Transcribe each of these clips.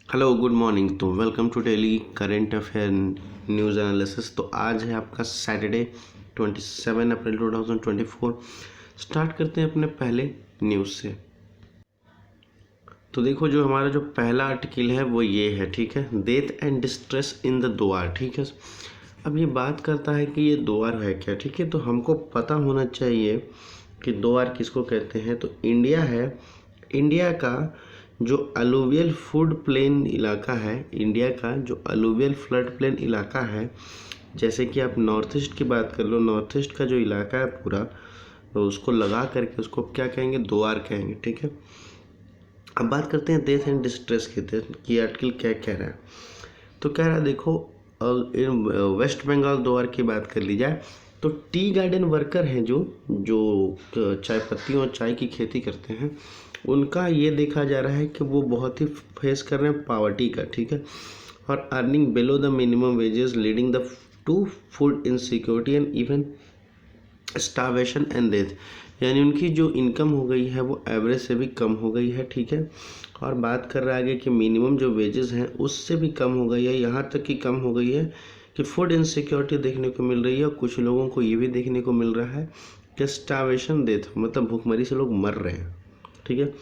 Hello good morning. तो welcome to daily current affair news analysis. तो आज है आपका सैटरडे 27 अप्रैल 2024। स्टार्ट करते हैं अपने पहले न्यूज़ से। तो देखो, जो हमारा जो पहला आर्टिकल है वो ये है, ठीक है। Death and distress in the द्वार, ठीक है। अब ये बात करता है कि ये द्वार है क्या, ठीक है। तो हमको पता होना चाहिए कि द्वार किसको कहते हैं। तो इंडिया है, इंडिया का जो अलुवियल फूड प्लेन इलाका है, इंडिया का जो अलुवियल फ्लड प्लेन इलाका है, जैसे कि आप नॉर्थ ईस्ट की बात कर लो, नॉर्थ ईस्ट का जो इलाका है पूरा, तो उसको लगा करके उसको क्या कहेंगे, द्वार कहेंगे, ठीक है। अब बात करते हैं डेथ एंड डिस्ट्रेस की आर्टिकल क्या कह रहा है। तो कह रहा है, देखो, वेस्ट बंगाल द्वार की बात कर ली जाए तो टी गार्डन वर्कर हैं जो जो चाय पत्तियों और चाय की खेती करते हैं, उनका ये देखा जा रहा है कि वो बहुत ही फेस कर रहे हैं पावर्टी का, ठीक है। और earning below the minimum wages leading the two food insecurity and even starvation and death, यानी उनकी जो इनकम हो गई है वो एवरेज से भी कम हो गई है, ठीक है। और बात कर रहा है आगे कि मिनिमम जो वेजेस हैं उससे भी कम हो गई है, यहाँ तक कि कम हो गई है कि फूड इनसिक्योरिटी देखने को मिल रही है। और कुछ लोगों को ये भी देखने को मिल रहा है कि स्टावेशन डेथ, मतलब भूखमरी से लोग मर रहे हैं, ठीक है।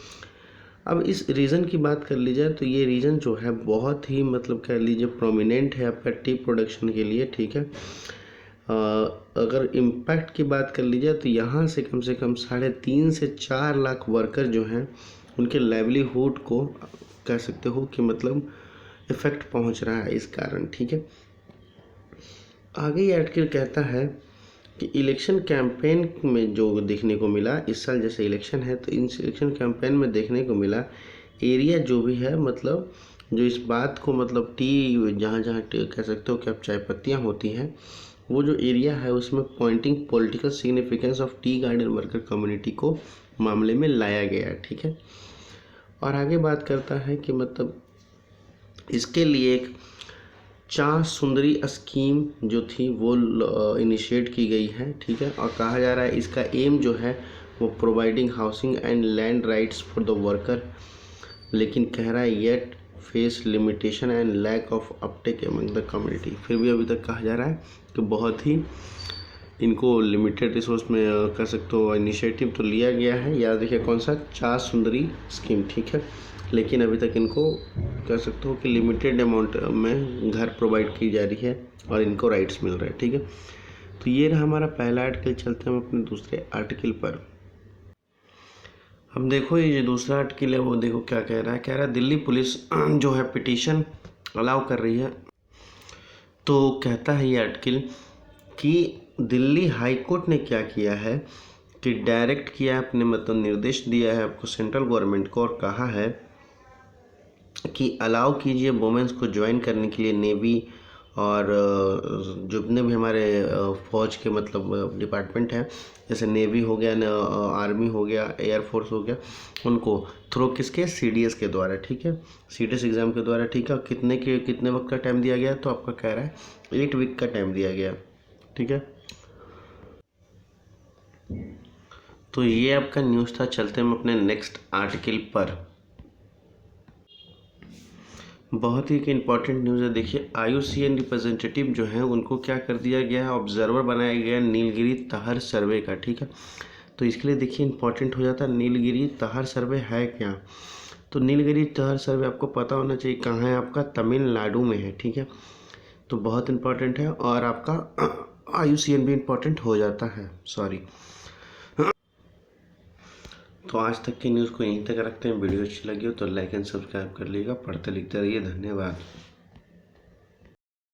अब इस रीज़न की बात कर ली जाए तो ये रीज़न जो है बहुत ही, मतलब कह लीजिए, प्रोमिनेंट है आपका टी प्रोडक्शन के लिए, ठीक है। अगर इम्पैक्ट की बात कर ली जाए तो यहाँ से कम 3.5 से 4 लाख वर्कर जो हैं उनके लाइवलीहुड को कह सकते हो कि मतलब इफ़ेक्ट पहुँच रहा है इस कारण, ठीक है। आगे ये आर्टिकल कहता है कि इलेक्शन कैंपेन में जो देखने को मिला इस साल, जैसे इलेक्शन है तो इन इलेक्शन कैंपेन में देखने को मिला एरिया जो भी है, मतलब जो इस बात को, मतलब टी जहाँ जहाँ कह सकते हो कि अब चाय पत्तियाँ होती हैं, वो जो एरिया है उसमें pointing political significance of tea garden worker community को मामले में लाया गया है, ठीक है। और आगे बात करता है कि मतलब इसके लिए एक चा सुंदरी स्कीम जो थी वो इनिशिएट की गई है, ठीक है। और कहा जा रहा है इसका एम जो है वो providing housing and land rights for the worker, लेकिन कह रहा है yet face limitation and lack of uptake among the community. फिर भी अभी तक कहा जा रहा है कि बहुत ही इनको लिमिटेड रिसोर्स में कर सकते हो। इनिशिएटिव तो लिया गया है, याद रखिए कौन सा, चा सुंदरी स्कीम, ठीक है। लेकिन अभी तक इनको कह सकते हो कि लिमिटेड अमाउंट में घर प्रोवाइड की जा रही है और इनको राइट्स मिल रहे हैं, ठीक है। तो ये रहा हमारा पहला आर्टिकल। चलते हैं हम अपने दूसरे आर्टिकल पर। अब देखो, ये जो दूसरा आर्टिकल है वो देखो क्या कह रहा है। कह रहा है दिल्ली पुलिस जो है पिटीशन अलाउ कर रही है। तो कहता है ये आर्टिकल कि दिल्ली हाई कोर्ट ने क्या किया है कि डायरेक्ट किया है, अपने मतलब निर्देश दिया है आपको सेंट्रल गवर्नमेंट को, और कहा है कि अलाउ कीजिए वुमेन्स को ज्वाइन करने के लिए नेवी और जितने भी हमारे फौज के मतलब डिपार्टमेंट हैं, जैसे नेवी हो गया, आर्मी हो गया, एयरफोर्स हो गया, उनको थ्रू किसके, सीडीएस के द्वारा, ठीक है, सीडीएस एग्ज़ाम के द्वारा, ठीक है। कितने वक्त का टाइम दिया गया, तो आपका कह रहा है 8 वीक का टाइम दिया गया, ठीक है। तो ये आपका न्यूज़ था। चलते हैं हम अपने नेक्स्ट आर्टिकल पर। बहुत ही एक इम्पॉर्टेंट न्यूज़ है। देखिए, IUCN रिप्रेजेंटेटिव जो हैं उनको क्या कर दिया गया है, ऑब्जर्वर बनाया गया नीलगिरी तहर सर्वे का, ठीक है। तो इसके लिए देखिए इंपॉर्टेंट हो जाता है नीलगिरी तहर सर्वे है क्या। तो नीलगिरी तहर सर्वे आपको पता होना चाहिए कहाँ है, आपका तमिलनाडु में है, ठीक है। तो बहुत इंपॉर्टेंट है और आपका IUCN भी इम्पॉर्टेंट हो जाता है, सॉरी। तो आज तक की न्यूज़ को यहीं तक रखते हैं। वीडियो अच्छी लगी हो तो लाइक एंड सब्सक्राइब कर लीजिएगा। पढ़ते लिखते रहिए। धन्यवाद।